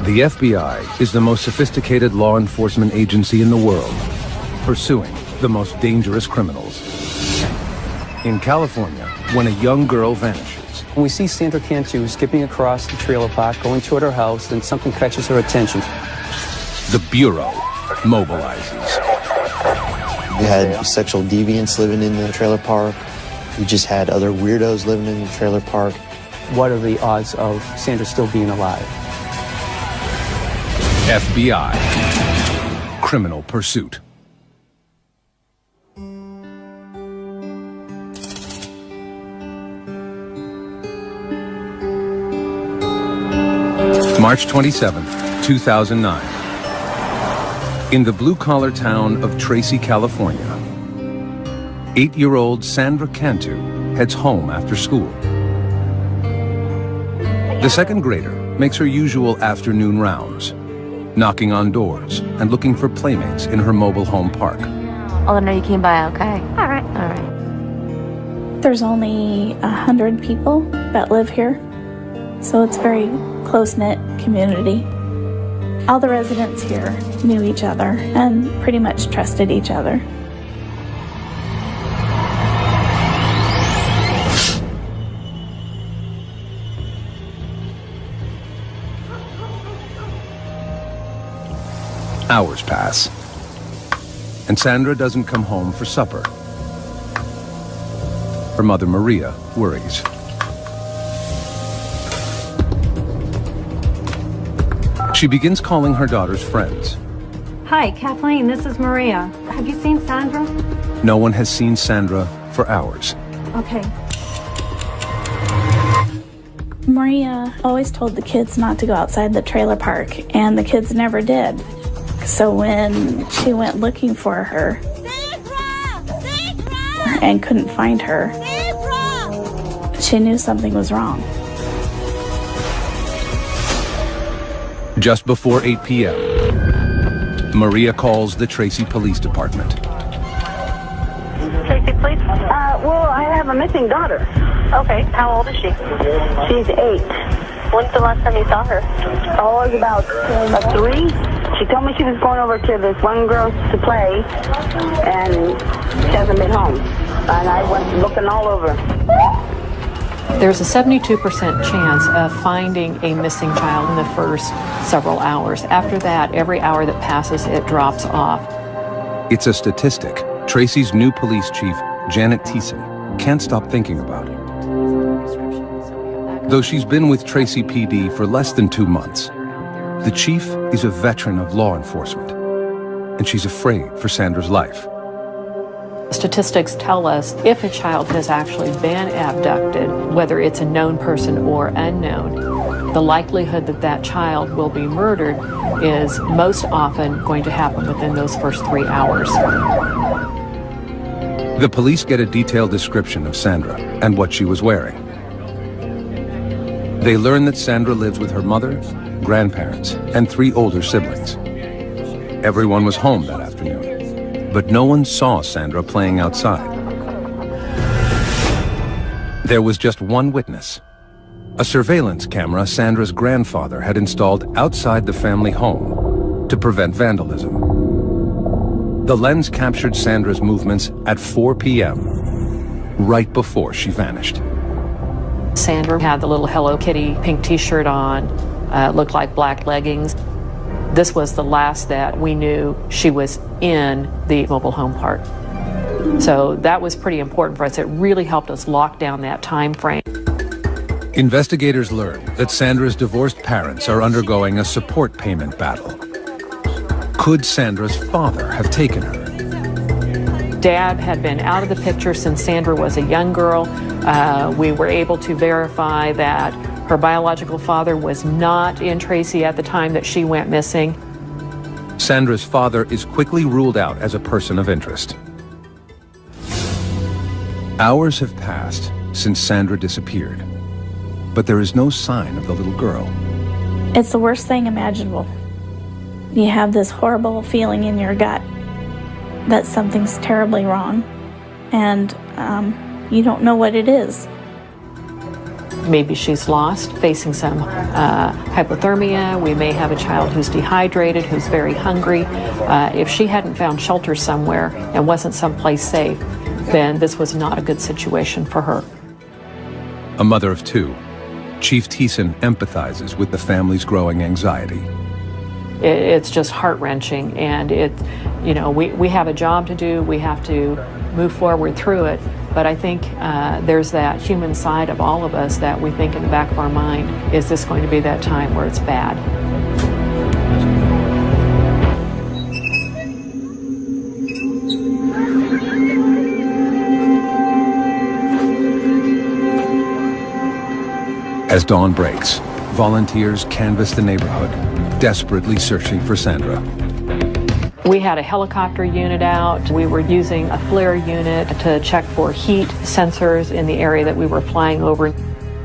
The FBI is the most sophisticated law enforcement agency in the world, pursuing the most dangerous criminals. In California, when a young girl vanishes, we see Sandra Cantu skipping across the trailer park, going toward her house, and something catches her attention. the Bureau mobilizes. We had sexual deviants living in the trailer park. We just had other weirdos living in the trailer park. What are the odds of Sandra still being alive? FBI. Criminal pursuit. March 27th, 2009. In the blue-collar town of Tracy, California, 8-year-old Sandra Cantu heads home after school. The second grader makes her usual afternoon rounds, knocking on doors and looking for playmates in her mobile home park. Oh, no, you came by, okay. All right, all right. There's only 100 people that live here, so it's a very close-knit community. All the residents here knew each other and pretty much trusted each other. Hours pass, and Sandra doesn't come home for supper. Her mother, Maria, worries. She begins calling her daughter's friends. Hi, Kathleen, this is Maria. Have you seen Sandra? No one has seen Sandra for hours. Okay. Maria always told the kids not to go outside the trailer park, and the kids never did. So when she went looking for her and couldn't find her, she knew something was wrong. Just before 8 p.m., Maria calls the Tracy Police Department. Tracy, please. Well, I have a missing daughter. Okay, how old is she? She's 8. When's the last time you saw her? Oh, it's about 3. She told me she was going over to this one girl to play, and she hasn't been home. And I went looking all over. There's a 72% chance of finding a missing child in the first several hours. After that, every hour that passes, it drops off. It's a statistic Tracy's new police chief, Janet Thiessen, can't stop thinking about. Though she's been with Tracy PD for less than 2 months, the chief is a veteran of law enforcement, and she's afraid for Sandra's life. Statistics tell us if a child has actually been abducted, whether it's a known person or unknown, the likelihood that that child will be murdered is most often going to happen within those first 3 hours. The police get a detailed description of Sandra and what she was wearing. They learn that Sandra lives with her mother, grandparents, and 3 older siblings. Everyone was home that afternoon, but no one saw Sandra playing outside. There was just one witness, a surveillance camera Sandra's grandfather had installed outside the family home to prevent vandalism. The lens captured Sandra's movements at 4 p.m., right before she vanished. Sandra had the little Hello Kitty pink t-shirt on, looked like black leggings. This was the last that we knew she was in the mobile home park. So that was pretty important for us. It really helped us lock down that time frame. Investigators learned that Sandra's divorced parents are undergoing a support payment battle. Could Sandra's father have taken her? Dad had been out of the picture since Sandra was a young girl. We were able to verify that her biological father was not in Tracy at the time that she went missing. Sandra's father is quickly ruled out as a person of interest. Hours have passed since Sandra disappeared, but there is no sign of the little girl. It's the worst thing imaginable. You have this horrible feeling in your gut that something's terribly wrong, and you don't know what it is. Maybe she's lost, facing some hypothermia. We may have a child who's dehydrated, who's very hungry. If she hadn't found shelter somewhere and wasn't someplace safe, then this was not a good situation for her. A mother of two, Chief Thiessen empathizes with the family's growing anxiety. It's just heart-wrenching, and we have a job to do. We have to move forward through it. But I think there's that human side of all of us that we think in the back of our mind, is this going to be that time where it's bad? As dawn breaks, volunteers canvass the neighborhood, desperately searching for Sandra. We had a helicopter unit out. We were using a FLIR unit to check for heat sensors in the area that we were flying over.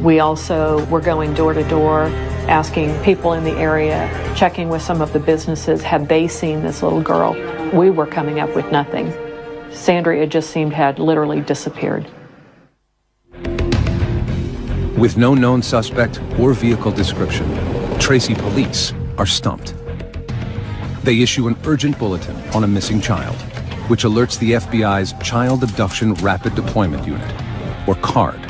We also were going door to door, asking people in the area, checking with some of the businesses, had they seen this little girl? We were coming up with nothing. Sandra, it just seemed, had literally disappeared. With no known suspect or vehicle description, Tracy police are stumped. They issue an urgent bulletin on a missing child, which alerts the FBI's Child Abduction Rapid Deployment Unit, or CARD.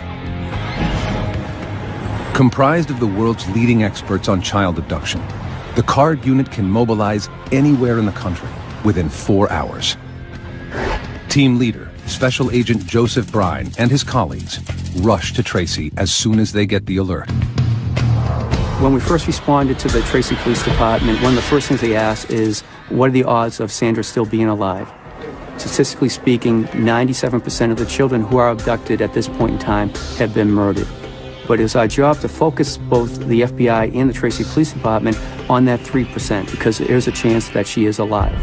Comprised of the world's leading experts on child abduction, the CARD unit can mobilize anywhere in the country within 4 hours. Team leader, Special Agent Joseph Brine, and his colleagues rush to Tracy as soon as they get the alert. When we first responded to the Tracy Police Department, one of the first things they asked is, what are the odds of Sandra still being alive? Statistically speaking, 97% of the children who are abducted at this point in time have been murdered. But it's our job to focus both the FBI and the Tracy Police Department on that 3%, because there's a chance that she is alive.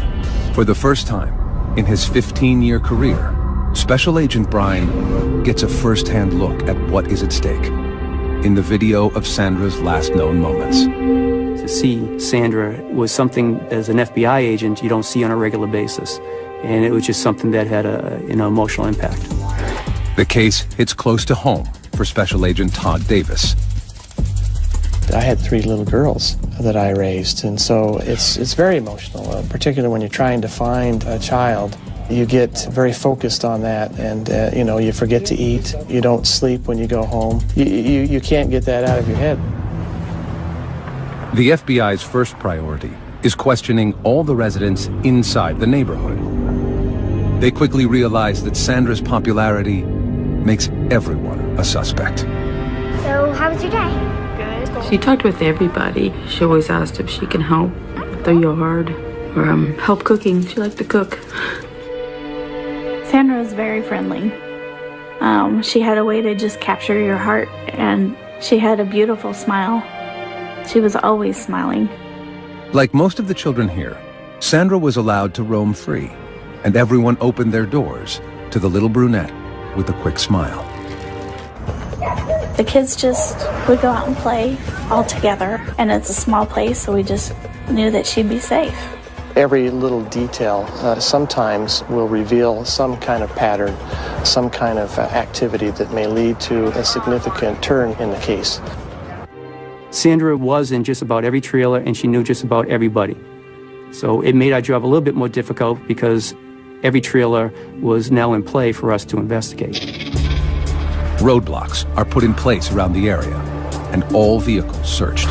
For the first time in his 15-year career, Special Agent Brine gets a first-hand look at what is at stake in the video of Sandra's last known moments. To see Sandra was something, as an FBI agent, you don't see on a regular basis. And it was just something that had an emotional impact. The case hits close to home for Special Agent Todd Davis. I had 3 little girls that I raised, and so it's very emotional, particularly when you're trying to find a child. You get very focused on that, and you forget to eat. You don't sleep when you go home. You can't get that out of your head. The FBI's first priority is questioning all the residents inside the neighborhood. They quickly realize that Sandra's popularity makes everyone a suspect. So, how was your day? Good. She talked with everybody. She always asked if she can help with the yard or help cooking. She liked to cook. Sandra was very friendly. She had a way to just capture your heart, and she had a beautiful smile. She was always smiling. Like most of the children here, Sandra was allowed to roam free, and everyone opened their doors to the little brunette with a quick smile. The kids just would go out and play all together, and it's a small place, so we just knew that she'd be safe. Every little detail sometimes will reveal some kind of pattern, some kind of activity that may lead to a significant turn in the case. Sandra was in just about every trailer, and she knew just about everybody. So it made our job a little bit more difficult because every trailer was now in play for us to investigate. Roadblocks are put in place around the area, and all vehicles searched.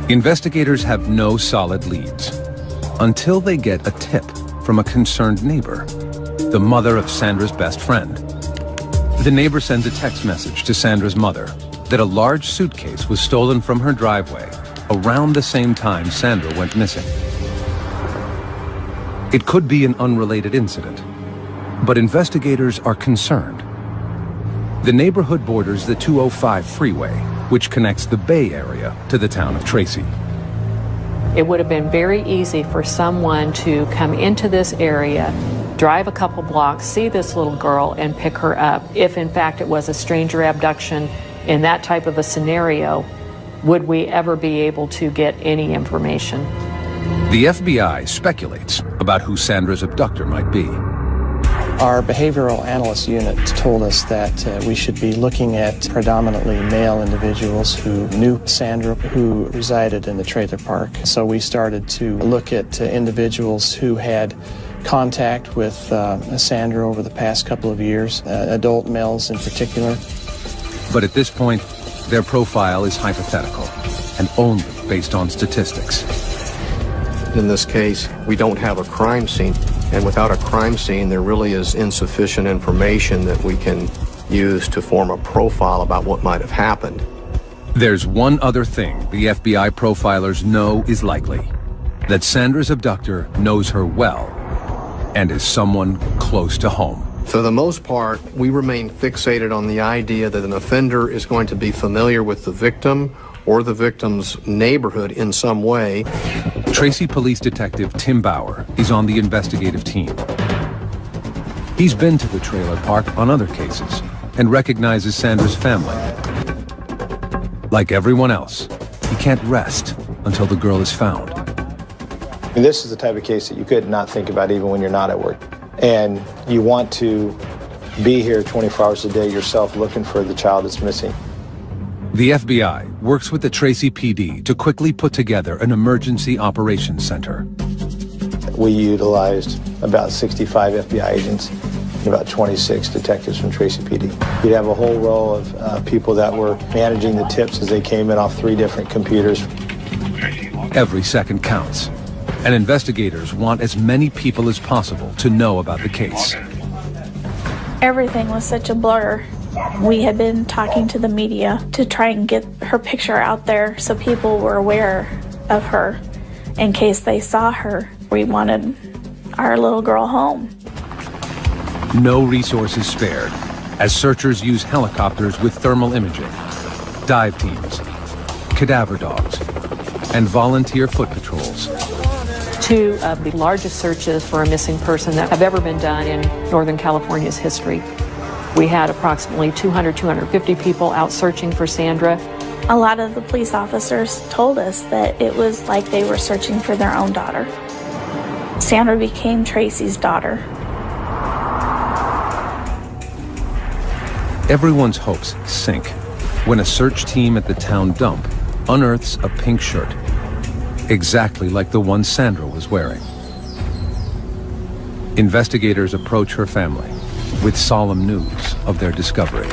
Investigators have no solid leads until they get a tip from a concerned neighbor, the mother of Sandra's best friend. The neighbor sends a text message to Sandra's mother that a large suitcase was stolen from her driveway around the same time Sandra went missing. It could be an unrelated incident, but investigators are concerned. The neighborhood borders the 205 freeway, which connects the Bay Area to the town of Tracy. It would have been very easy for someone to come into this area, drive a couple blocks, see this little girl, and pick her up. If in fact it was a stranger abduction in that type of a scenario, would we ever be able to get any information? The FBI speculates about who Sandra's abductor might be. Our behavioral analyst unit told us that we should be looking at predominantly male individuals who knew Sandra, who resided in the trailer park. So we started to look at individuals who had contact with Sandra over the past couple of years, adult males in particular. But at this point, their profile is hypothetical and only based on statistics. In this case, we don't have a crime scene, and without a crime scene, there really is insufficient information that we can use to form a profile about what might have happened. There's one other thing the FBI profilers know is likely: that Sandra's abductor knows her well and is someone close to home. For the most part, we remain fixated on the idea that an offender is going to be familiar with the victim or the victim's neighborhood in some way. Tracy Police Detective Tim Bauer is on the investigative team. He's been to the trailer park on other cases and recognizes Sandra's family. Like everyone else, he can't rest until the girl is found. And this is the type of case that you could not think about even when you're not at work. And you want to be here 24 hours a day yourself looking for the child that's missing. The FBI works with the Tracy PD to quickly put together an emergency operations center. We utilized about 65 FBI agents and about 26 detectives from Tracy PD. We'd have a whole row of people that were managing the tips as they came in off 3 different computers. Every second counts, and investigators want as many people as possible to know about the case. Everything was such a blur. We had been talking to the media to try and get her picture out there so people were aware of her in case they saw her. We wanted our little girl home. No resources spared, as searchers use helicopters with thermal imaging, dive teams, cadaver dogs, and volunteer foot patrols. 2 of the largest searches for a missing person that have ever been done in Northern California's history. We had approximately 250 people out searching for Sandra. A lot of the police officers told us that it was like they were searching for their own daughter. Sandra became Tracy's daughter. Everyone's hopes sink when a search team at the town dump unearths a pink shirt, exactly like the one Sandra was wearing. Investigators approach her family with solemn news of their discovery.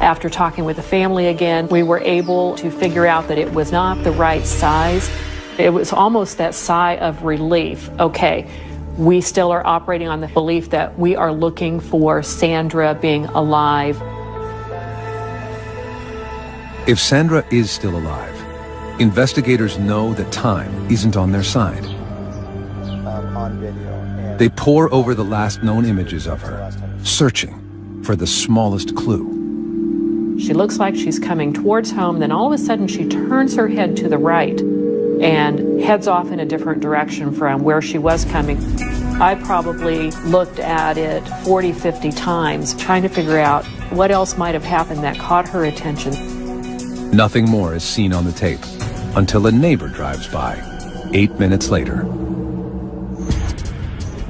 After talking with the family again, we were able to figure out that it was not the right size. It was almost that sigh of relief. Okay, we still are operating on the belief that we are looking for Sandra being alive. If Sandra is still alive, investigators know that time isn't on their side. On video. They pore over the last known images of her, searching for the smallest clue. She looks like she's coming towards home, then all of a sudden she turns her head to the right and heads off in a different direction from where she was coming. I probably looked at it 40, 50 times, trying to figure out what else might have happened that caught her attention. Nothing more is seen on the tape until a neighbor drives by 8 minutes later.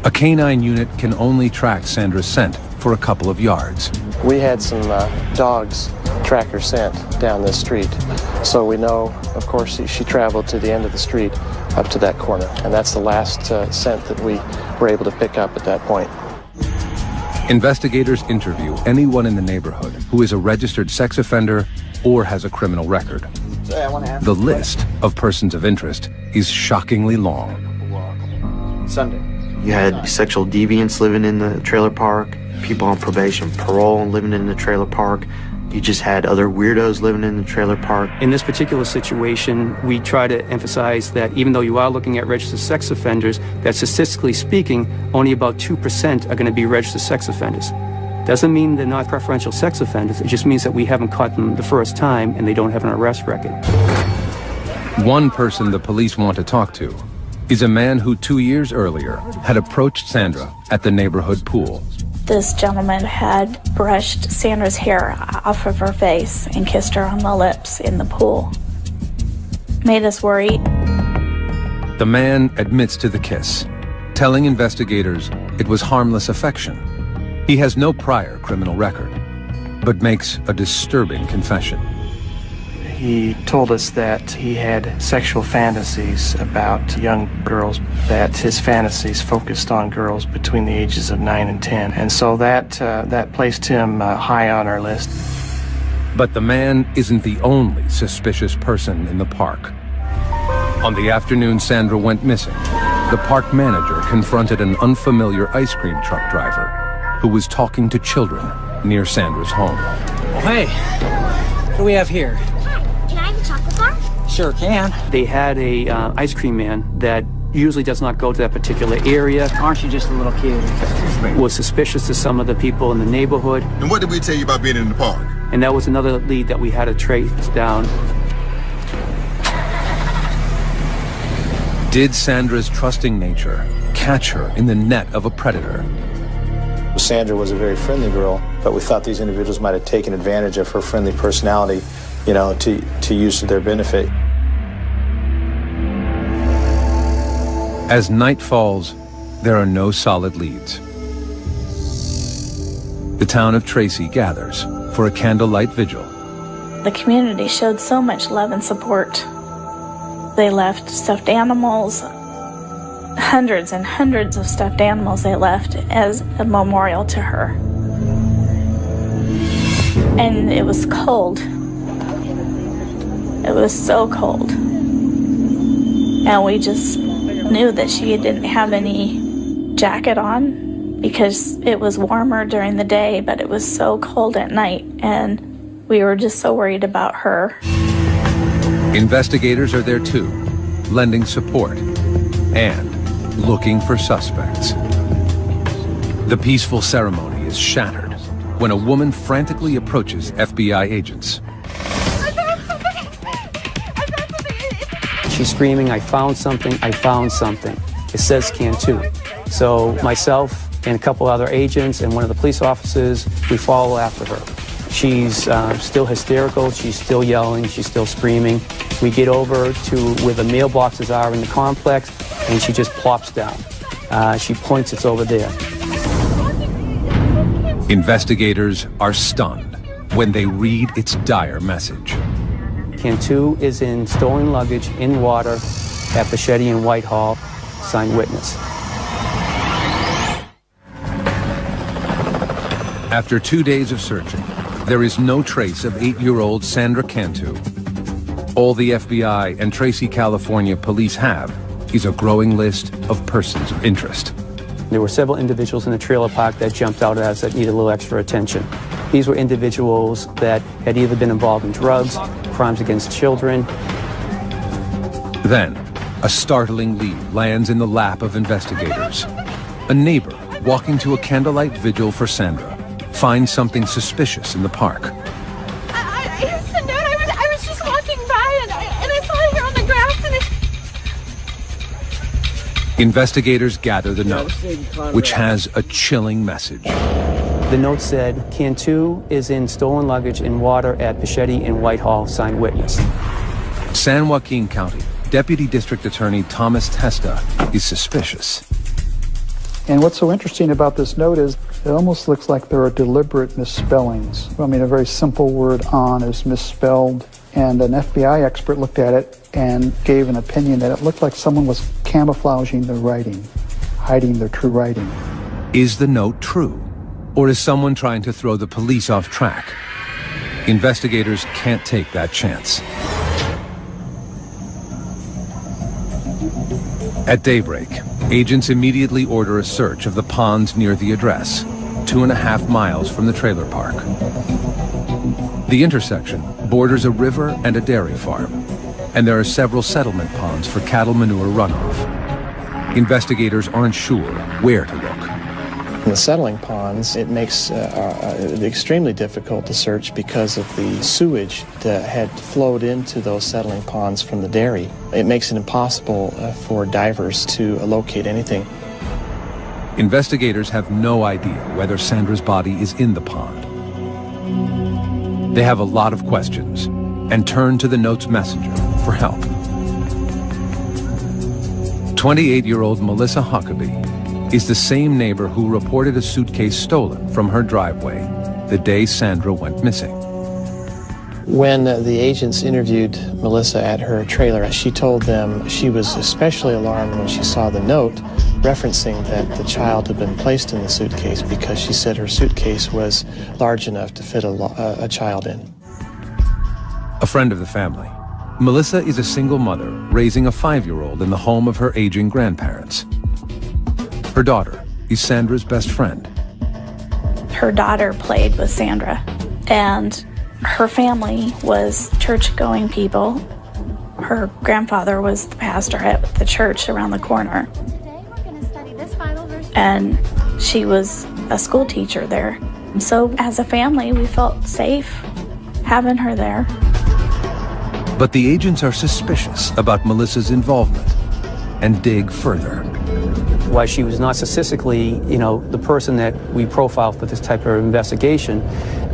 A canine unit can only track Sandra's scent for a couple of yards. We had some dogs track her scent down this street. So we know, of course, she traveled to the end of the street up to that corner. And that's the last scent that we were able to pick up at that point. Investigators interview anyone in the neighborhood who is a registered sex offender or has a criminal record. The list of persons of interest is shockingly long. Sunday. You had sexual deviants living in the trailer park, people on probation, parole living in the trailer park. You just had other weirdos living in the trailer park. In this particular situation, we try to emphasize that even though you are looking at registered sex offenders, that statistically speaking, only about 2% are going to be registered sex offenders. Doesn't mean they're not preferential sex offenders. It just means that we haven't caught them the first time and they don't have an arrest record. One person the police want to talk to is a man who 2 years earlier had approached Sandra at the neighborhood pool. This gentleman had brushed Sandra's hair off of her face and kissed her on the lips in the pool. Made us worry. The man admits to the kiss, telling investigators it was harmless affection He has no prior criminal record, but makes a disturbing confession. He told us that he had sexual fantasies about young girls, that his fantasies focused on girls between the ages of 9 and 10. And so that placed him high on our list. But the man isn't the only suspicious person in the park. On the afternoon Sandra went missing, the park manager confronted an unfamiliar ice cream truck driver who was talking to children near Sandra's home. Oh, hey, what do we have here? Can I have a chocolate bar? Sure can. They had a ice cream man that usually does not go to that particular area. Aren't you just a little kid? Was suspicious to some of the people in the neighborhood. And what did we tell you about being in the park? And that was another lead that we had to trace down. Did Sandra's trusting nature catch her in the net of a predator? Sandra was a very friendly girl, but we thought these individuals might have taken advantage of her friendly personality, you know, to use to their benefit. As night falls, there are no solid leads. The town of Tracy gathers for a candlelight vigil. The community showed so much love and support. They left stuffed animals, hundreds and hundreds of stuffed animals they left as a memorial to her. And it was cold. It was so cold. And we just knew that she didn't have any jacket on because it was warmer during the day, but it was so cold at night, and we were just so worried about her. Investigators are there too, lending support and looking for suspects. The peaceful ceremony is shattered when a woman frantically approaches FBI agents. She's screaming, "I found something, I found something." It says Can-2. So myself and a couple other agents and one of the police officers, we follow after her. She's still hysterical, she's still yelling, she's still screaming. We get over to where the mailboxes are in the complex, and she just plops down. She points, "It's over there." Investigators are stunned when they read its dire message. Can-2 is in stolen luggage in water at ᴑ and Whitehall, signed witness. After 2 days of searching, there is no trace of 8-year-old Sandra Can-2. All the FBI and Tracy, California police have is a growing list of persons of interest. There were several individuals in the trailer park that jumped out at us that needed a little extra attention. These were individuals that had either been involved in drugs, crimes against children. Then, a startling lead lands in the lap of investigators. A neighbor walking to a candlelight vigil for Sandra finds something suspicious in the park. I was just walking by and I saw it here on the grass and Investigators gather the note, which has a chilling message. The note said, "Can-2 is in stolen luggage in water at ᴑ and Whitehall, signed witness." San Joaquin County Deputy District Attorney Thomas Testa is suspicious. And what's so interesting about this note is it almost looks like there are deliberate misspellings. I mean, a very simple word "on" is misspelled, and an FBI expert looked at it and gave an opinion that it looked like someone was camouflaging the writing, hiding their true writing. Is the note true? Or is someone trying to throw the police off track? Investigators can't take that chance. At daybreak, agents immediately order a search of the ponds near the address, 2.5 miles from the trailer park. The intersection borders a river and a dairy farm, and there are several settlement ponds for cattle manure runoff. Investigators aren't sure where to look. In the settling ponds, it makes it extremely difficult to search because of the sewage that had flowed into those settling ponds from the dairy. It makes it impossible for divers to locate anything. Investigators have no idea whether Sandra's body is in the pond. They have a lot of questions and turn to the note's messenger for help. 28-year-old Melissa Huckabee is the same neighbor who reported a suitcase stolen from her driveway the day Sandra went missing. When the agents interviewed Melissa at her trailer, she told them she was especially alarmed when she saw the note referencing that the child had been placed in the suitcase because she said her suitcase was large enough to fit a child in. A friend of the family, Melissa is a single mother raising a 5-year-old in the home of her aging grandparents. Her daughter is Sandra's best friend. Her daughter played with Sandra, and her family was church-going people. Her grandfather was the pastor at the church around the corner. And she was a school teacher there. So as a family, we felt safe having her there. But the agents are suspicious about Melissa's involvement and dig further. Why she was not statistically, the person that we profiled for this type of investigation,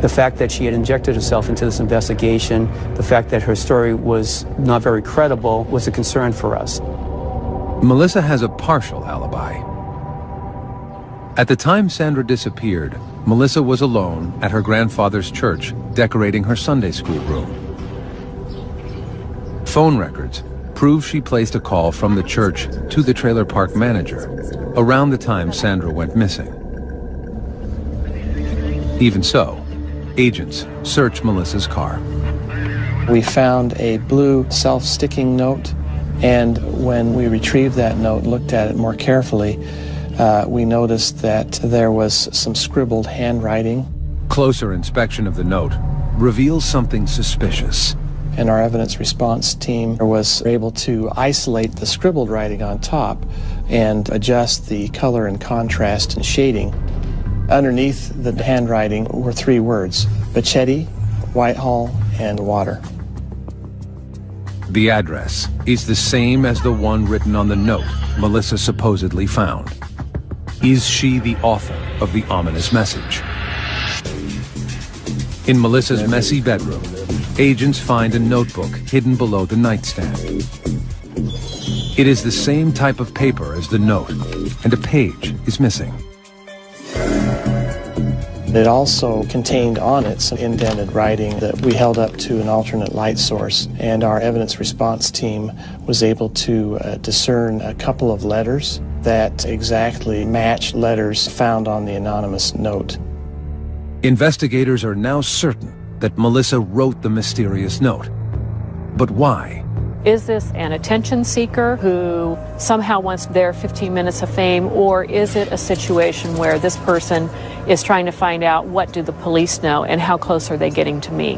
the fact that she had injected herself into this investigation, the fact that her story was not very credible was a concern for us. Melissa has a partial alibi. At the time Sandra disappeared, Melissa was alone at her grandfather's church decorating her Sunday school room. Phone records prove she placed a call from the church to the trailer park manager around the time Sandra went missing. Even so, agents search Melissa's car. We found a blue self-sticking note, and when we retrieved that note, looked at it more carefully, we noticed that there was some scribbled handwriting. Closer inspection of the note reveals something suspicious. And our evidence response team was able to isolate the scribbled writing on top and adjust the color and contrast and shading. Underneath the handwriting were 3 words: ᴑ, Whitehall, and water. The address is the same as the one written on the note Melissa supposedly found. Is she the author of the ominous message? In Melissa's messy bedroom, agents find a notebook hidden below the nightstand. It is the same type of paper as the note, and a page is missing. It also contained on it some indented writing that we held up to an alternate light source, and our evidence response team was able to discern a couple of letters that exactly matched letters found on the anonymous note. Investigators are now certain that Melissa wrote the mysterious note. But why? Is this an attention seeker who somehow wants their 15 minutes of fame, or is it a situation where this person is trying to find out what do the police know and how close are they getting to me?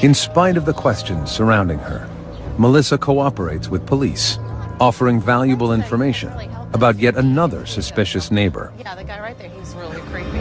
In spite of the questions surrounding her, Melissa cooperates with police, offering valuable information about yet another suspicious neighbor. Yeah, the guy right there, he's really creepy.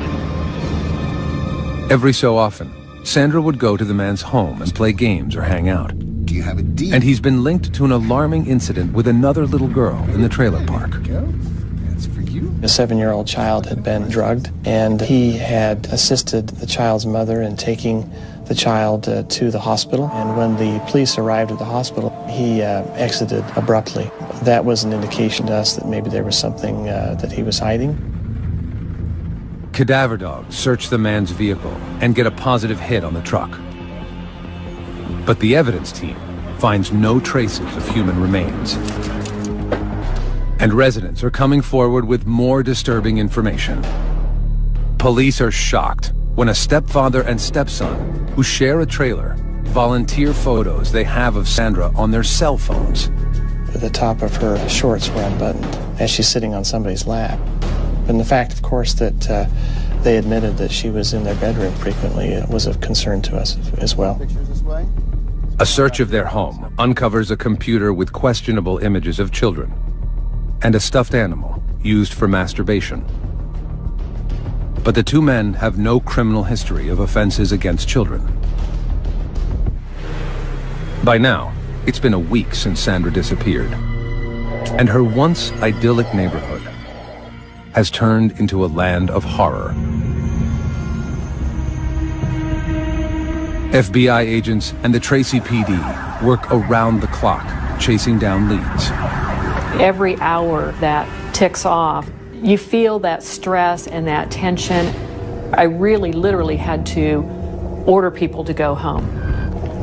Every so often, Sandra would go to the man's home and play games or hang out. Do you have a deed? And he's been linked to an alarming incident with another little girl in the trailer park. That's for you. A 7-year-old child had been drugged, and he had assisted the child's mother in taking the child to the hospital. And when the police arrived at the hospital, he exited abruptly. That was an indication to us that maybe there was something that he was hiding. Cadaver dogs search the man's vehicle and get a positive hit on the truck. But the evidence team finds no traces of human remains. And residents are coming forward with more disturbing information. Police are shocked when a stepfather and stepson who share a trailer volunteer photos they have of Sandra on their cell phones. The top of her shorts were unbuttoned as she's sitting on somebody's lap. And the fact, of course, that they admitted that she was in their bedroom frequently was of concern to us as well. A search of their home uncovers a computer with questionable images of children and a stuffed animal used for masturbation. But the 2 men have no criminal history of offenses against children. By now, it's been a week since Sandra disappeared, and her once idyllic neighborhood has turned into a land of horror. FBI agents and the Tracy PD work around the clock, chasing down leads. Every hour that ticks off You feel that stress and that tension. I really literally had to order people to go home.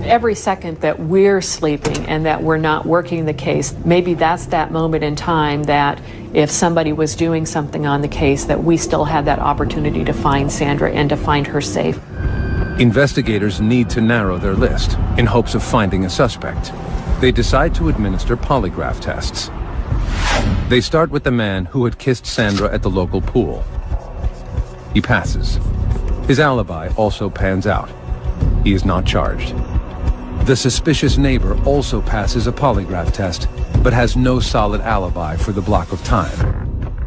Every second that we're sleeping and that we're not working the case, maybe that's that moment in time that if somebody was doing something on the case, that we still had that opportunity to find Sandra and to find her safe. Investigators need to narrow their list in hopes of finding a suspect. They decide to administer polygraph tests. They start with the man who had kissed Sandra at the local pool. He passes. His alibi also pans out. He is not charged. The suspicious neighbor also passes a polygraph test, but has no solid alibi for the block of time.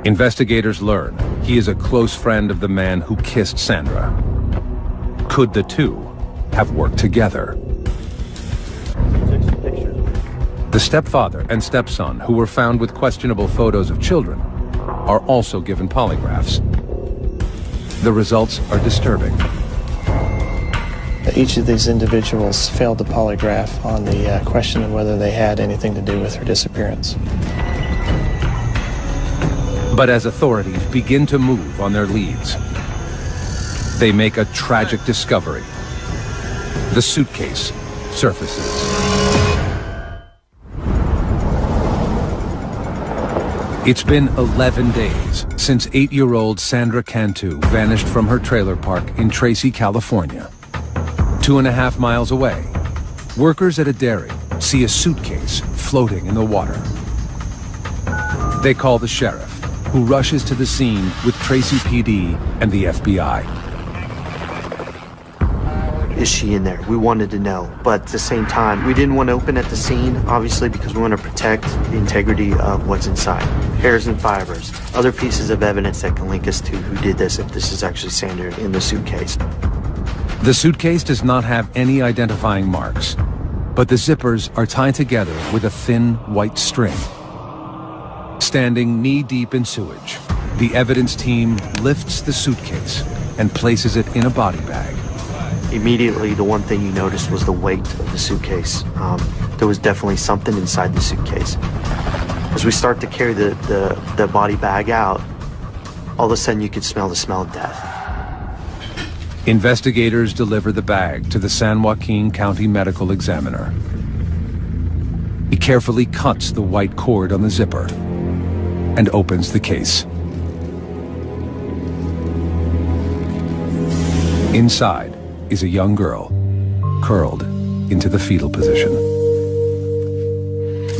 Investigators learn he is a close friend of the man who kissed Sandra. Could the two have worked together? The stepfather and stepson, who were found with questionable photos of children, are also given polygraphs. The results are disturbing. Each of these individuals failed the polygraph on the question of whether they had anything to do with her disappearance. But as authorities begin to move on their leads, they make a tragic discovery. The suitcase surfaces. It's been 11 days since 8-year-old Sandra Cantu vanished from her trailer park in Tracy, California. 2.5 miles away, workers at a dairy see a suitcase floating in the water. They call the sheriff, who rushes to the scene with Tracy PD and the FBI. Is she in there? We wanted to know, but at the same time, we didn't want to open at the scene, obviously, because we want to protect the integrity of what's inside. Hairs and fibers, other pieces of evidence that can link us to who did this, if this is actually Sandra in the suitcase. The suitcase does not have any identifying marks, but the zippers are tied together with a thin white string. Standing knee-deep in sewage, the evidence team lifts the suitcase and places it in a body bag. Immediately, the one thing you noticed was the weight of the suitcase. There was definitely something inside the suitcase. As we start to carry the body bag out, all of a sudden you could smell the smell of death. Investigators deliver the bag to the San Joaquin County Medical Examiner. He carefully cuts the white cord on the zipper and opens the case. Inside is a young girl, curled into the fetal position.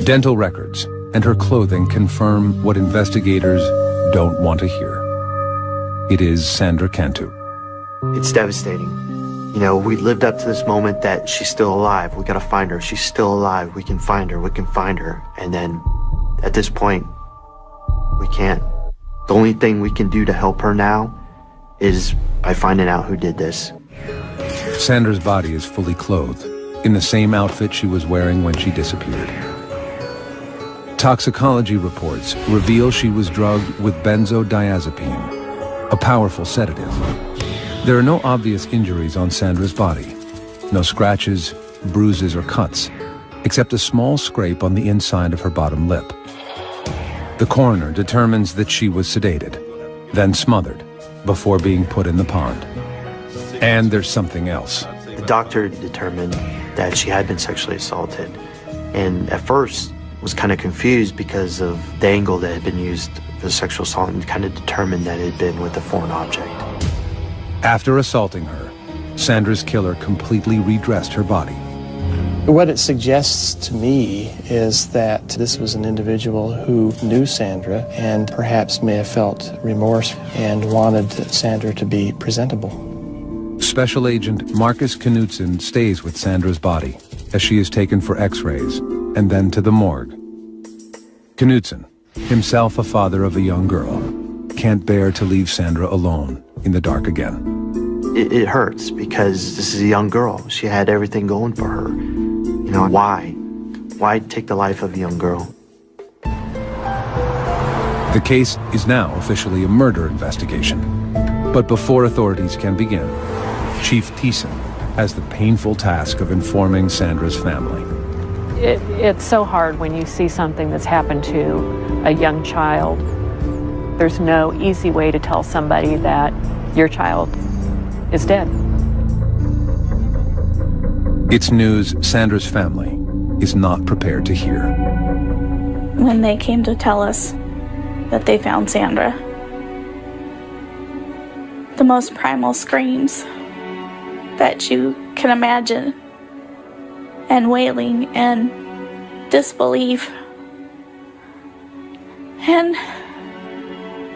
Dental records and her clothing confirm what investigators don't want to hear. It is Sandra Cantu. It's devastating. You know, we lived up to this moment that she's still alive. We gotta find her. She's still alive. We can find her. We can find her. And then at this point, we can't. The only thing we can do to help her now is by finding out who did this. Sandra's body is fully clothed, in the same outfit she was wearing when she disappeared. Toxicology reports reveal she was drugged with benzodiazepine, a powerful sedative. There are no obvious injuries on Sandra's body. No scratches, bruises, or cuts, except a small scrape on the inside of her bottom lip. The coroner determines that she was sedated, then smothered, before being put in the pond. And there's something else. The doctor determined that she had been sexually assaulted, and at first was kind of confused because of the angle that had been used for the sexual assault, and kind of determined that it had been with a foreign object. After assaulting her, Sandra's killer completely redressed her body. What it suggests to me is that this was an individual who knew Sandra and perhaps may have felt remorse and wanted Sandra to be presentable. Special Agent Marcus Knudsen stays with Sandra's body as she is taken for x-rays and then to the morgue. Knudsen, himself a father of a young girl, can't bear to leave Sandra alone in the dark again. It hurts because this is a young girl. She had everything going for her. You know, why? Why take the life of a young girl? The case is now officially a murder investigation. But before authorities can begin, Chief Thiessen has the painful task of informing Sandra's family. It's so hard when you see something that's happened to a young child There's no easy way to tell somebody that your child is dead. It's news Sandra's family is not prepared to hear. When they came to tell us that they found Sandra, the most primal screams that you can imagine, and wailing and disbelief, and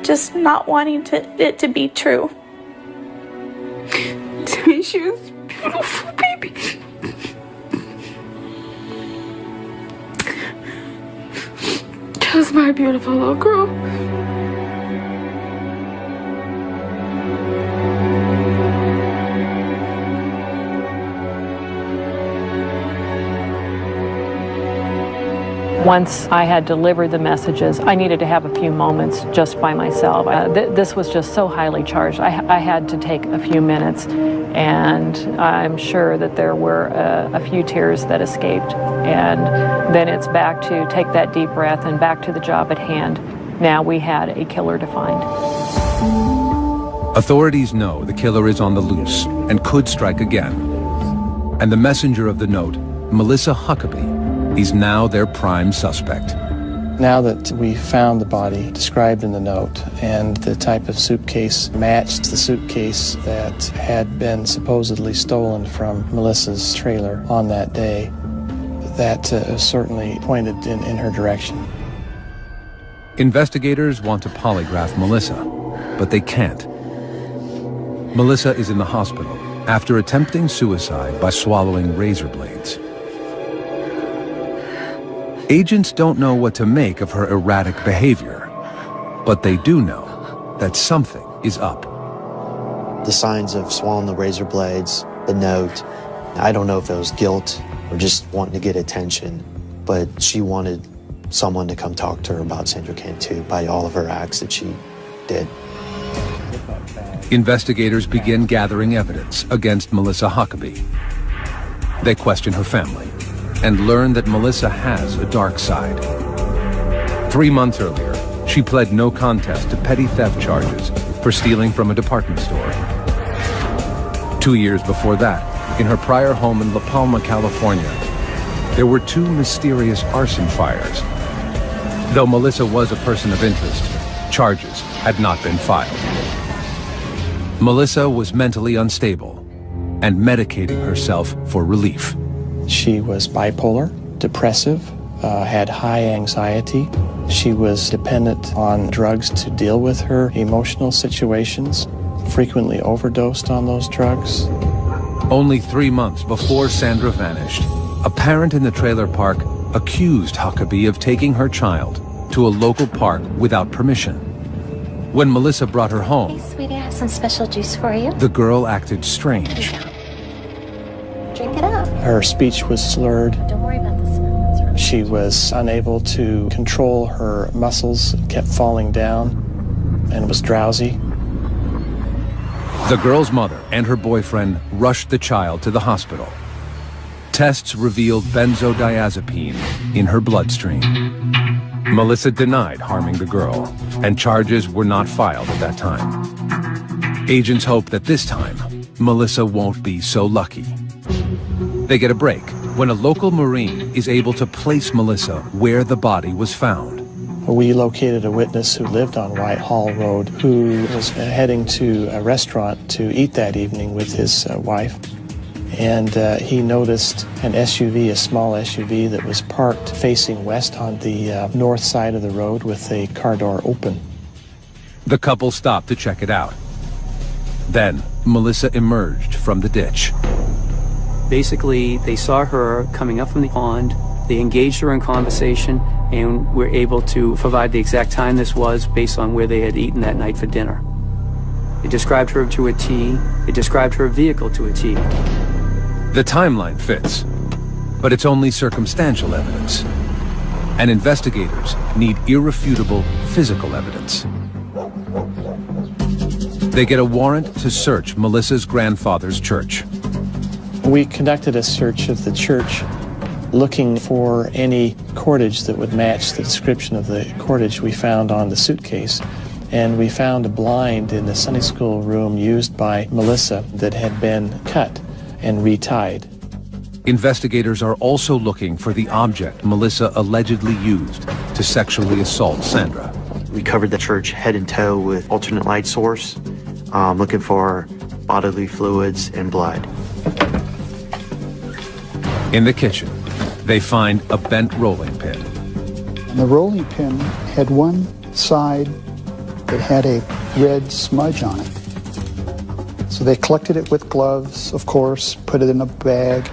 just not wanting it to be true. To me, she was a beautiful baby. Just my beautiful little girl. Once I had delivered the messages, I needed to have a few moments just by myself. This was just so highly charged. I had to take a few minutes, and I'm sure that there were a few tears that escaped. And then it's back to take that deep breath and back to the job at hand. Now we had a killer to find. Authorities know the killer is on the loose and could strike again. And the messenger of the note, Melissa Huckabee, is now their prime suspect. Now that we found the body described in the note and the type of suitcase matched the suitcase that had been supposedly stolen from Melissa's trailer on that day, that certainly pointed in her direction. Investigators want to polygraph Melissa, but they can't. Melissa is in the hospital after attempting suicide by swallowing razor blades. Agents don't know what to make of her erratic behavior, but they do know that something is up. The signs of swallowing the razor blades, the note, I don't know if it was guilt or just wanting to get attention, but she wanted someone to come talk to her about Sandra Cantu by all of her acts that she did. Investigators begin gathering evidence against Melissa Huckabee. They question her family and learn that Melissa has a dark side. 3 months earlier, she pled no contest to petty theft charges for stealing from a department store. 2 years before that, in her prior home in La Palma, California, there were 2 mysterious arson fires. Though Melissa was a person of interest, charges had not been filed. Melissa was mentally unstable and medicating herself for relief. She was bipolar, depressive, had high anxiety. She was dependent on drugs to deal with her emotional situations, frequently overdosed on those drugs. Only 3 months before Sandra vanished, a parent in the trailer park accused Huckabee of taking her child to a local park without permission. When Melissa brought her home, Hey, sweetie, I have some special juice for you. the girl acted strange. Drink it up. Her speech was slurred. Don't worry about the smell. It's really She was unable to control her muscles, kept falling down, and was drowsy. The girl's mother and her boyfriend rushed the child to the hospital. Tests revealed benzodiazepine in her bloodstream. Melissa denied harming the girl, and charges were not filed at that time. Agents hope that this time, Melissa won't be so lucky. They get a break when a local Marine is able to place Melissa where the body was found. We located a witness who lived on Whitehall Road who was heading to a restaurant to eat that evening with his wife. And he noticed an SUV, a small SUV that was parked facing west on the north side of the road with a car door open. The couple stopped to check it out. Then, Melissa emerged from the ditch. Basically, they saw her coming up from the pond, they engaged her in conversation, and were able to provide the exact time this was based on where they had eaten that night for dinner. They described her to a T, they described her vehicle to a T. The timeline fits, but it's only circumstantial evidence. And investigators need irrefutable physical evidence. They get a warrant to search Melissa's grandfather's church. We conducted a search of the church looking for any cordage that would match the description of the cordage we found on the suitcase. and we found a blind in the Sunday school room used by Melissa that had been cut and retied. Investigators are also looking for the object Melissa allegedly used to sexually assault Sandra. We covered the church head and toe with alternate light source, looking for bodily fluids and blood. In the kitchen, they find a bent rolling pin. And the rolling pin had one side that had a red smudge on it. So they collected it with gloves, of course, put it in a bag,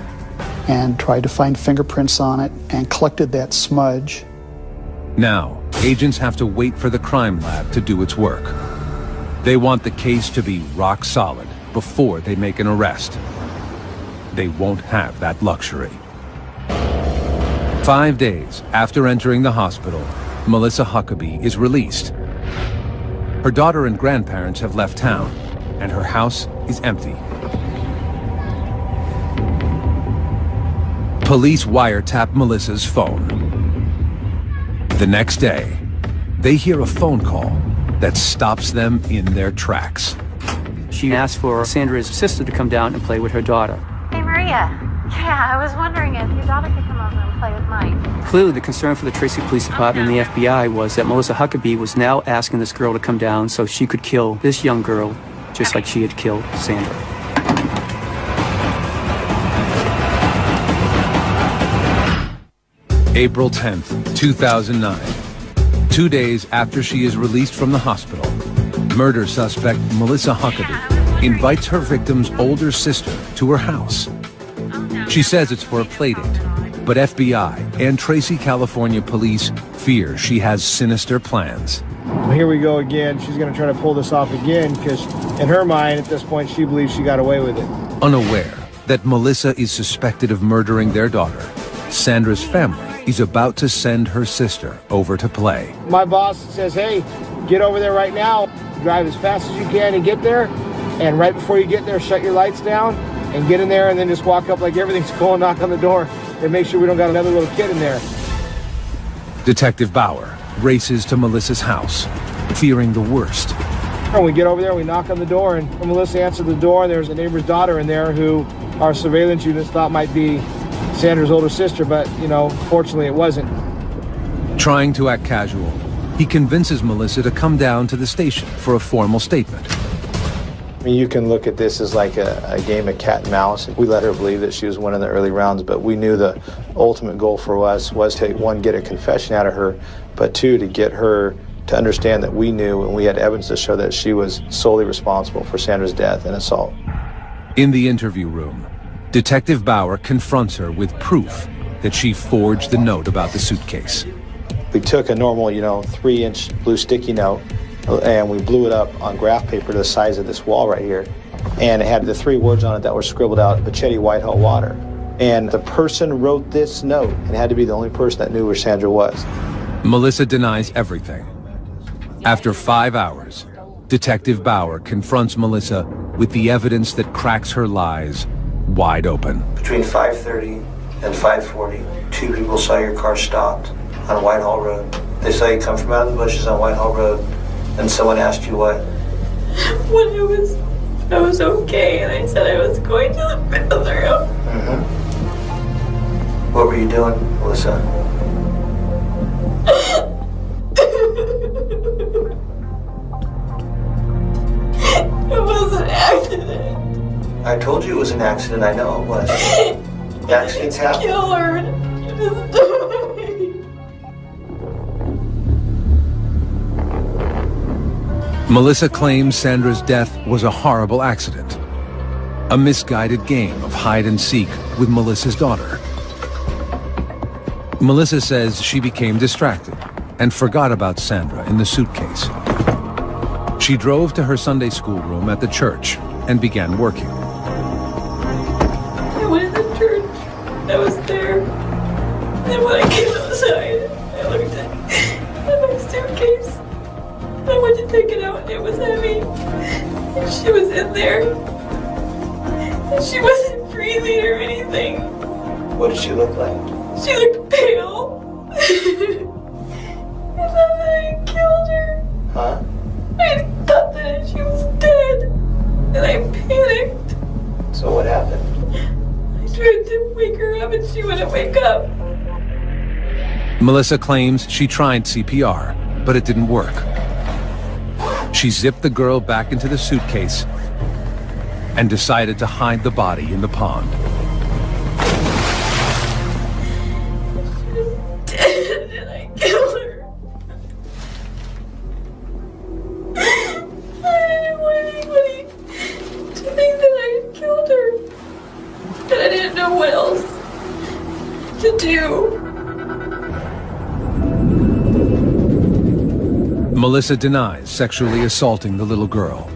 and tried to find fingerprints on it and collected that smudge. Now, agents have to wait for the crime lab to do its work. They want the case to be rock solid before they make an arrest. They won't have that luxury. 5 days after entering the hospital, Melissa Huckabee is released. Her daughter and grandparents have left town, and her house is empty. Police wiretap Melissa's phone. The next day, they hear a phone call that stops them in their tracks. She asked for Sandra's sister to come down and play with her daughter. Hey, Maria. Yeah, I was wondering if your daughter could come over and play with mine. Clearly, the concern for the Tracy Police Department and the FBI was that Melissa Huckabee was now asking this girl to come down so she could kill this young girl, just like she had killed Sandra. April 10th, 2009. 2 days after she is released from the hospital, murder suspect Melissa Huckabee invites her victim's older sister to her house. She says it's for a playdate, but FBI and Tracy, California police fear she has sinister plans. Here we go again. She's going to try to pull this off again because in her mind at this point she believes she got away with it. Unaware that Melissa is suspected of murdering their daughter, Sandra's family is about to send her sister over to play. My boss says, hey, get over there right now. Drive as fast as you can and get there. And right before you get there, shut your lights down and get in there and then just walk up like everything's cool and knock on the door and make sure we don't got another little kid in there. Detective Bauer races to Melissa's house, fearing the worst. When we get over there, we knock on the door, and when Melissa answered the door, there's a neighbor's daughter in there who our surveillance units thought might be Sandra's older sister, but, you know, fortunately it wasn't. Trying to act casual, he convinces Melissa to come down to the station for a formal statement. I mean, you can look at this as like a game of cat and mouse. We let her believe that she was winning the early rounds, but we knew the ultimate goal for us was to, one, get a confession out of her, but two, to get her to understand that we knew and we had evidence to show that she was solely responsible for Sandra's death and assault. In the interview room, Detective Bauer confronts her with proof that she forged the note about the suitcase. We took a normal, 3-inch blue sticky note, and we blew it up on graph paper to the size of this wall right here. And it had the 3 words on it that were scribbled out, ᴑɪ Whitehall Water. And the person wrote this note and had to be the only person that knew where Sandra was. Melissa denies everything. After 5 hours, Detective Bauer confronts Melissa with the evidence that cracks her lies wide open. Between 5:30 and 5:40, 2 people saw your car stopped on Whitehall Road. They saw you come from out of the bushes on Whitehall Road, and someone asked you what? When I was okay, and I said I was going to the bathroom. What were you doing, Melissa? It was an accident. I told you it was an accident. I know it was. Accidents happen. Kill her. You just died. Melissa claims Sandra's death was a horrible accident, a misguided game of hide and seek with Melissa's daughter. Melissa says she became distracted and forgot about Sandra in the suitcase. She drove to her Sunday school room at the church and began working. I went in the church. I was there. And then when I came outside, I looked at my suitcase. I went to take it out and it was heavy. And she was in there. And she wasn't breathing or anything. What did she look like? She looked pale. And then I killed her. Huh? she wouldn't wake up. Melissa claims she tried CPR, but it didn't work. She zipped the girl back into the suitcase and decided to hide the body in the pond. Did I kill her? I didn't want anybody to think that I had killed her. But I didn't know what else to do. Melissa denies sexually assaulting the little girl,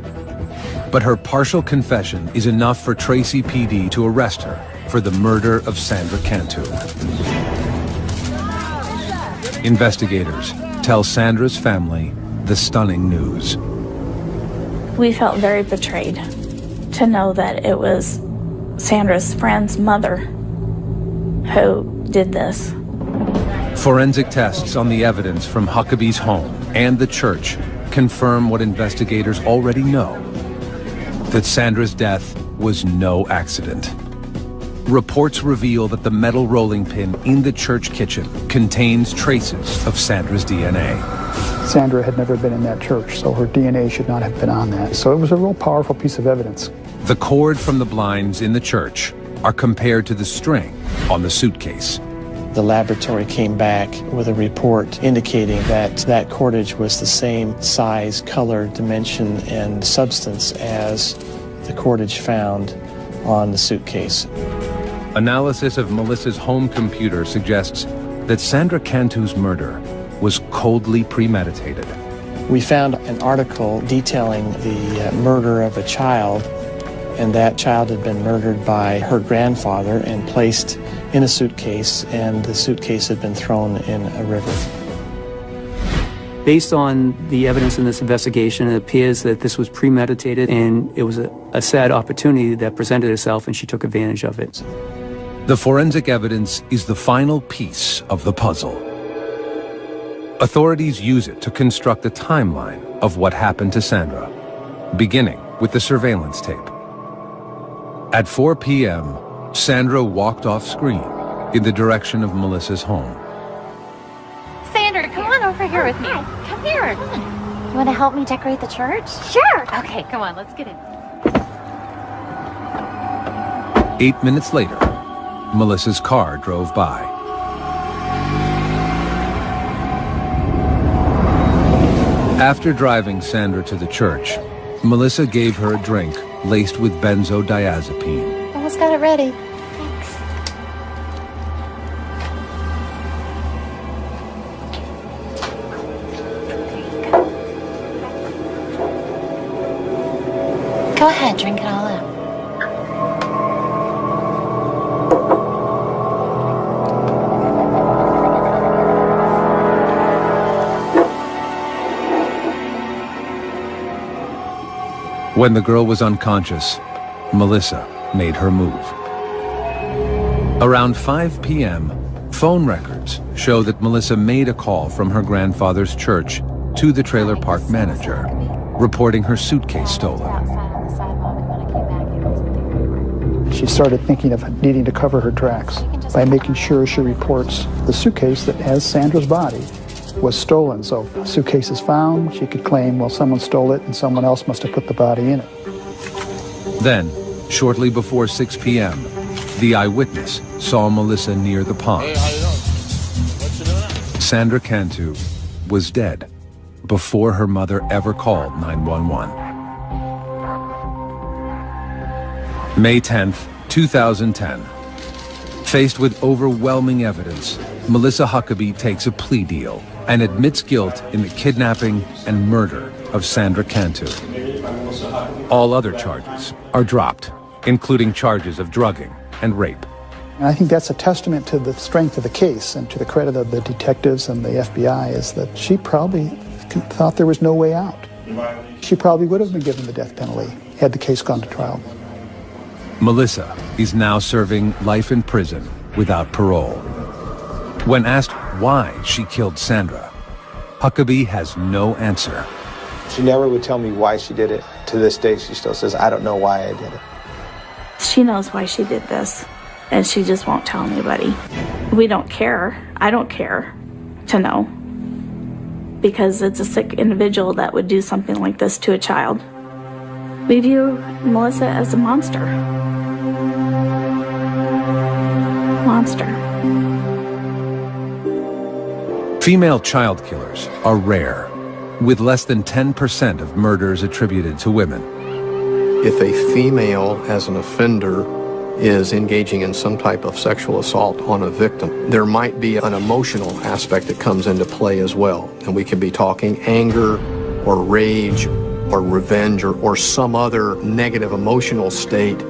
but her partial confession is enough for Tracy PD to arrest her for the murder of Sandra Cantu. Investigators tell Sandra's family the stunning news. We felt very betrayed to know that it was Sandra's friend's mother who did this. Forensic tests on the evidence from Huckabee's home and the church confirm what investigators already know, that Sandra's death was no accident. Reports reveal that the metal rolling pin in the church kitchen contains traces of Sandra's DNA. Sandra had never been in that church, so her DNA should not have been on that. So it was a real powerful piece of evidence. The cord from the blinds in the church are compared to the string on the suitcase. The laboratory came back with a report indicating that that cordage was the same size, color, dimension, and substance as the cordage found on the suitcase. Analysis of Melissa's home computer suggests that Sandra Cantu's murder was coldly premeditated. We found an article detailing the murder of a child, and that child had been murdered by her grandfather and placed in a suitcase, and the suitcase had been thrown in a river. Based on the evidence in this investigation, it appears that this was premeditated, and it was a sad opportunity that presented itself, and she took advantage of it. The forensic evidence is the final piece of the puzzle. Authorities use it to construct a timeline of what happened to Sandra, beginning with the surveillance tape. At 4 p.m., Sandra walked off screen in the direction of Melissa's home. Sandra, come on over here with me. Come here. You want to help me decorate the church? Sure. Okay, come on, let's get in. 8 minutes later, Melissa's car drove by. After driving Sandra to the church, Melissa gave her a drink laced with benzodiazepine. Almost got it ready. Thanks. Go ahead, drink it all up. When the girl was unconscious, Melissa made her move. Around 5 p.m., phone records show that Melissa made a call from her grandfather's church to the trailer park manager, reporting her suitcase stolen. She started thinking of needing to cover her tracks by making sure she reports the suitcase that has Sandra's body was stolen. So if the suitcase is found, she could claim, well, someone stole it and someone else must have put the body in it. Then, shortly before 6 p.m., the eyewitness saw Melissa near the pond. Sandra Cantu was dead before her mother ever called 911. May 10th, 2010. Faced with overwhelming evidence, Melissa Huckabee takes a plea deal and admits guilt in the kidnapping and murder of Sandra Cantu. All other charges are dropped, including charges of drugging and rape. And I think that's a testament to the strength of the case and to the credit of the detectives and the FBI, is that she probably thought there was no way out. She probably would have been given the death penalty had the case gone to trial. Melissa is now serving life in prison without parole. When asked why she killed Sandra, Huckabee has no answer. She never would tell me why she did it. To this day, she still says, I don't know why I did it. She knows why she did this. and she just won't tell anybody. We don't care. I don't care to know, because it's a sick individual that would do something like this to a child. We view Melissa as a monster. Monster. Female child killers are rare, with less than 10% of murders attributed to women. If a female, as an offender, is engaging in some type of sexual assault on a victim, there might be an emotional aspect that comes into play as well. And we could be talking anger or rage or revenge or some other negative emotional state.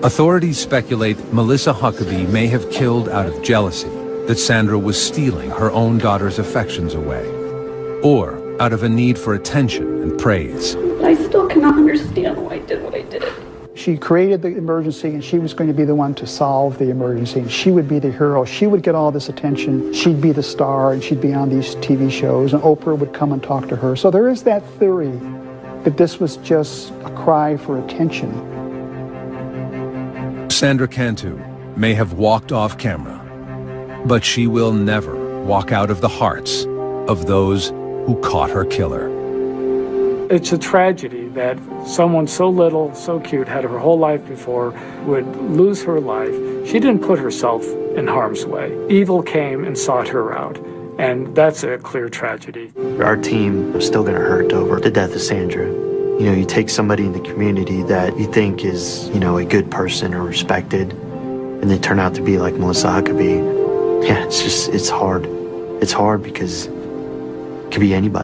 Authorities speculate Melissa Huckabee may have killed out of jealousy that Sandra was stealing her own daughter's affections away, or out of a need for attention and praise. I still cannot understand why I did what I did. She created the emergency, and she was going to be the one to solve the emergency, and she would be the hero. She would get all this attention. She'd be the star, and she'd be on these TV shows, and Oprah would come and talk to her. So there is that theory that this was just a cry for attention. Sandra Cantu may have walked off camera, but she will never walk out of the hearts of those who caught her killer. It's a tragedy that someone so little, so cute, had her whole life before, would lose her life. She didn't put herself in harm's way. Evil came and sought her out, and that's a clear tragedy. Our team is still gonna hurt over the death of Sandra. You know, you take somebody in the community that you think is, you know, a good person or respected, and they turn out to be like Melissa Huckabee. Yeah, it's hard. It's hard because it could be anybody.